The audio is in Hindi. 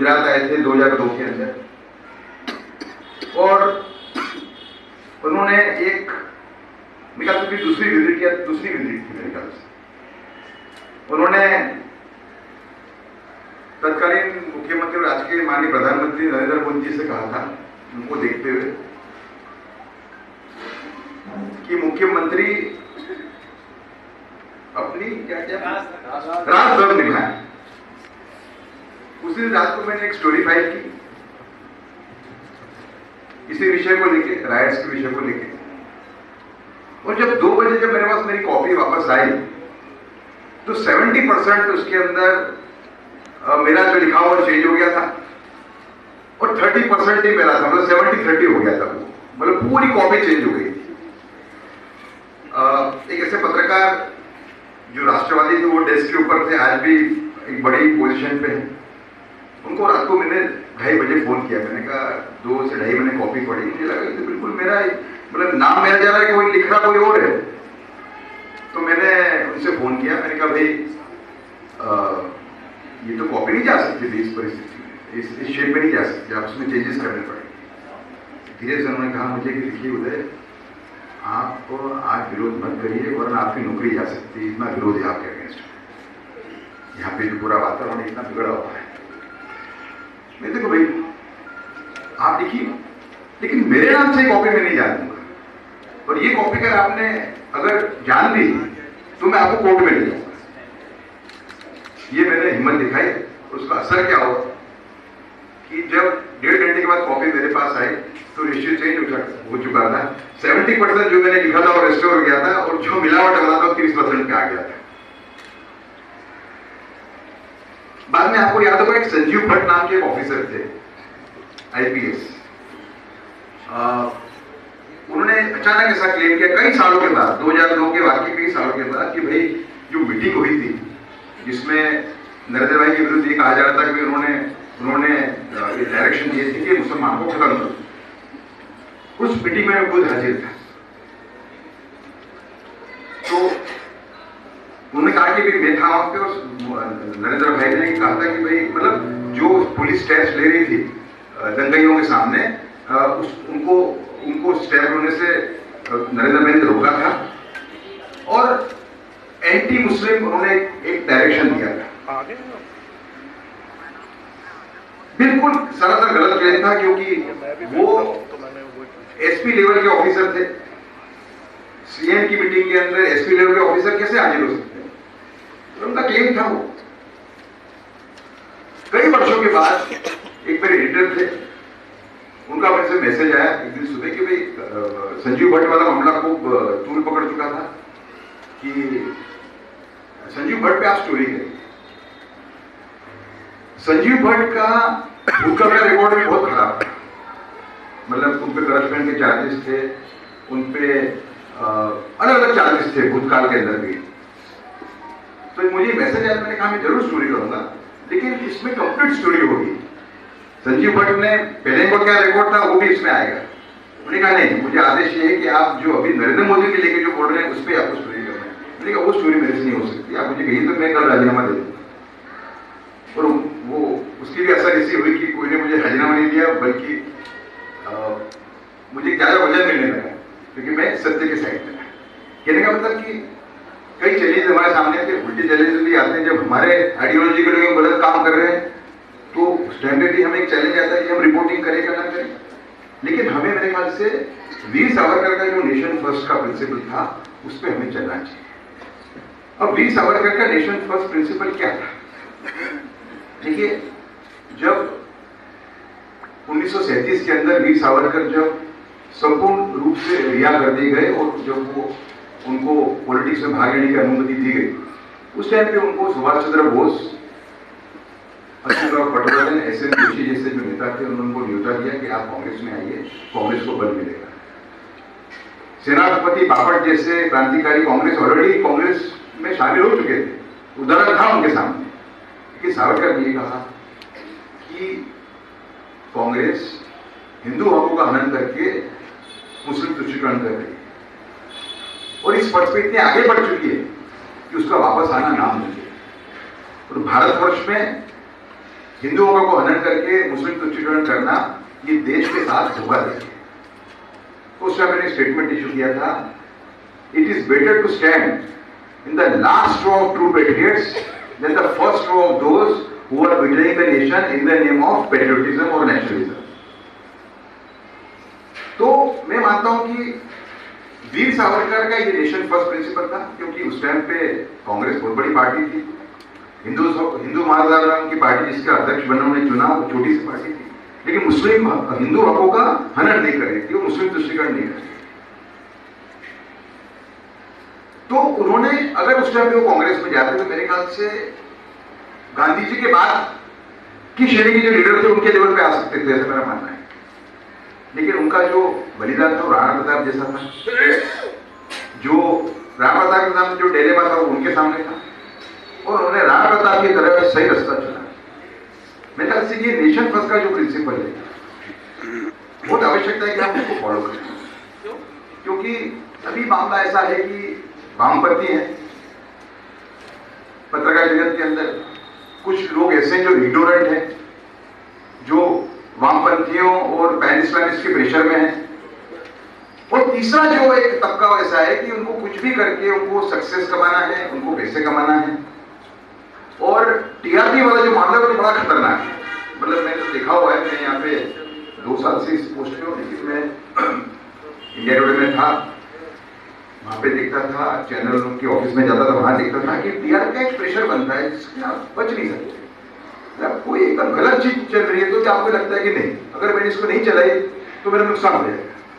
गुजरात आए थे 2002 के अंदर, और उन्होंने एक मेरे ख्याल से दूसरी विजिट थी मेरे ख्याल से। उन्होंने तत्कालीन मुख्यमंत्री और आज के माननीय प्रधानमंत्री नरेंद्र मोदी जी से कहा था, उनको देखते हुए, कि मुख्यमंत्री अपनी क्या राजधर्म निभाए। उसी रात को मैंने एक स्टोरी फाइल की इसी विषय को लेके, राइट्स के विषय को लेके, और जब 2 बजे जब मेरे पास मेरी कॉपी वापस आई तो 70% उसके अंदर मेरा जो लिखा हुआ चेंज हो गया था, और 30% ही मेरा था, मतलब 70-30 हो गया था वो, मतलब पूरी कॉपी चेंज हो गई थी। एक ऐसे पत्रकार जो राष्ट्रवादी थे, वो डेस्क के ऊपर थे, आज भी एक बड़ी पोजीशन पे है, उनको रात को मैंने 2:30 बजे फोन किया। मैंने कहा 2 से 2:30 मैंने कॉपी पढ़ी, मुझे लगा कि बिल्कुल मेरा मतलब नाम मेरा जा रहा है कि कोई लिख रहा कोई और है। तो मैंने उनसे फोन किया, मैंने कहा भाई ये तो कॉपी नहीं जा सकती थी इस परिस्थिति में, इस शेप में नहीं जा सकती, आप उसमें चेंजेस करने पड़ेंगे। धीरे से उन्होंने कहा मुझे कि देखिए उदय, आप आज विरोध मत करिए वरना आपकी नौकरी जा सकती है, इतना विरोध है आपके अगेंस्ट, यहाँ पे जो पूरा वातावरण इतना बिगड़ा हुआ है। मैं देखो भाई आप लिखिए, लेकिन मेरे नाम से कॉपी में नहीं जान दूंगा, और ये कॉपी अगर आपने अगर जान दी तो मैं आपको कोर्ट में ले जाऊंगा। ये मैंने हिम्मत दिखाई, उसका असर क्या हुआ कि जब 1.5 घंटे के बाद कॉपी मेरे पास आई तो रेशियो चेंज हो चुका था। 70% जो मैंने लिखा था वो रेस्टोर हो गया था, और जो मिलावट हो रहा था 30% पे आ गया था। बाद में आपको याद होगा एक संजीव भट्ट नाम के एक ऑफिसर थे IPS, उन्होंने अचानक ऐसा क्लेम किया कई सालों के बाद, 2002 के वाकई कई सालों के बाद, कि भाई जो मीटिंग हुई थी जिसमें नरेंद्र भाई के विरुद्ध ये कहा जा रहा था कि उन्होंने ये डायरेक्शन दिए थे कि मुसलमान को खत्म करो, उस मीटिंग में खुद हाजिर था। तो उन्होंने कहा कि मैं था वहां पे, और नरेंद्र भाई ने कहा था कि भाई मतलब जो पुलिस टेस्ट ले रही थी दंगाइयों के सामने, उनको स्टेप होने से नरेंद्र भाई ने रोका था, और एंटी मुस्लिम उन्होंने एक डायरेक्शन दिया था। बिल्कुल सरासर गलत क्लेम था, क्योंकि वो SP लेवल के ऑफिसर थे। CM की मीटिंग के अंदर SP लेवल के ऑफिसर कैसे हाजिर हो सकते हैं? तो उनका क्लेम था वो। कई वर्षों के बाद एक मेरे एडिटर थे, उनका मेरे से मैसेज आया एक दिन सुबह कि भाई संजीव भट्ट वाला मामला खूब तूल पकड़ चुका था, कि संजीव भट्ट पे आप स्टोरी करें। संजीव भट्ट का भूतकाल का रिकॉर्ड भी बहुत खराब था, मतलब उन पे करप्शन के चार्जेस थे, उन पे अलग अलग चार्जेस थे भूतकाल के अंदर भी। तो मुझे मैसेज आया, मैंने कहा मैं जरूर स्टोरी करूंगा, लेकिन इसमें कंप्लीट स्टोरी होगी। संजीव भट्ट ने पहले का क्या रिकॉर्ड था वो भी इसमें आएगा। उन्होंने कहा नहीं, मुझे आदेश ये है कि आप जो अभी नरेंद्र मोदी के लेके जो बोल रहे हैं उस पर आपको स्टोरी करना है। मैंने कहा वो स्टोरी मेरे से नहीं हो सकती, आप मुझे कहिए तो मैं कल राजीनामा दे दूंगा। और वो उसकी भी असर ऐसी हुई कि कोई ने मुझे राजीनामा नहीं दिया, बल्कि मुझे ज्यादा वजन मिलने लगा, क्योंकि मैं सत्य के साइड में था। कहने का मतलब कि कई चैलेंज हमारे सामने थे, उल्टे चैलेंज भी आते हैं। जब हमारे आइडियोलॉजी के लिए गलत काम कर रहे हैं तो उस टाइम पे भी हमें एक चैलेंज आता है कि हम रिपोर्टिंग करें या ना करें। लेकिन हमें मेरे ख्याल से वीर सावरकर का जो नेशन फर्स्ट का प्रिंसिपल था उस पर हमें चलना चाहिए। अब वीर सावरकर का नेशन फर्स्ट प्रिंसिपल क्या था? देखिए, जब 1937 के अंदर वीर सावरकर जब संपूर्ण रूप से रिहा कर दिए गए और जब वो उनको पॉलिटिक्स में भाग लेने की अनुमति दी गई, उस टाइम पे उनको सुभाष चंद्र बोस, अशोकराव पटवर्धन, SM जोशी जैसे जो नेता थे उन्होंने उनको न्योता दिया कि आप कांग्रेस में आइए, कांग्रेस को बल मिलेगा। सेनापति बापट जैसे क्रांतिकारी कांग्रेस ऑलरेडी कांग्रेस में शामिल हो चुके थे, उदाहरण था उनके सामने। कि सावरकर ने कहा कि कांग्रेस हिंदू हकों का हनन करके मुस्लिम तुष्टीकरण कर रही है, और इस पथ पे इतने आगे बढ़ चुकी है कि उसका वापस आना नामुमकिन है। और भारतवर्ष में हिंदुओं को हनन करके मुस्लिम तुष्टिकरण करना ये देश के साथ धोखा देंगे। उस समय मैंने स्टेटमेंट इशू किया था, it is better to stand in the last row of true patriots than the first row of those who are betraying the nation in the name of patriotism और नेशनलिज्म। तो मैं मानता हूं कि वीर सावरकर का ये नेशन फर्स्ट प्रिंसिपल था, क्योंकि उस टाइम पे कांग्रेस बहुत बड़ी पार्टी थी, हिंदू महासभा की पार्टी जिसका अध्यक्ष बनना उन्हें चुना, वो छोटी सी पार्टी थी, लेकिन मुस्लिम हिंदू हकों का हनन नहीं कर रही थी, वो मुस्लिम तुष्टिकरण नहीं कर रही। तो उन्होंने अगर उस टाइम पे वो कांग्रेस में जाते तो मेरे ख्याल से गांधी जी के बाद की श्रेणी के जो लीडर थे उनके लेवल पे आ सकते थे, ऐसा मेरा मानना है। लेकिन उनका जो बलिदान था राणा प्रताप जैसा था, जो राणा प्रताप के सामने जो डिलेमा था वो उनके सामने था, और उन्होंने राणा प्रताप की तरह सही रास्ता चुना। मेरे ख्याल से ये नेशन फर्स्ट का जो प्रिंसिपल है बहुत आवश्यकता है कि आप उसको फॉलो करें, क्योंकि अभी मामला ऐसा है कि वामपंथी है पत्रकार जगत के अंदर, कुछ लोग ऐसे जो इग्नोरेंट हैं, जो वामपंथियों और पैन इस्लामिस्ट के प्रेशर में है, और तीसरा जो एक तबका ऐसा है कि उनको कुछ भी करके उनको सक्सेस कमाना है, उनको पैसे कमाना है। और टीआरपी वाला जो मामला है वो बड़ा खतरनाक है। मतलब मैंने तो देखा हुआ है, मैं यहाँ पे 2 साल से इस पोस्ट पे हूँ, लेकिन मैं इंडिया टुडे में था, वहां पे देखता था, चैनल के ऑफिस में जाता था, वहां देखता था कि टीआरपी का एक प्रेशर बनता है जिससे आप बच नहीं सकते। मतलब कोई एकदम गलत चीज चल रही है तो आपको लगता है कि नहीं, अगर मैंने इसको नहीं चलाई तो मेरा नुकसान हो जाएगा।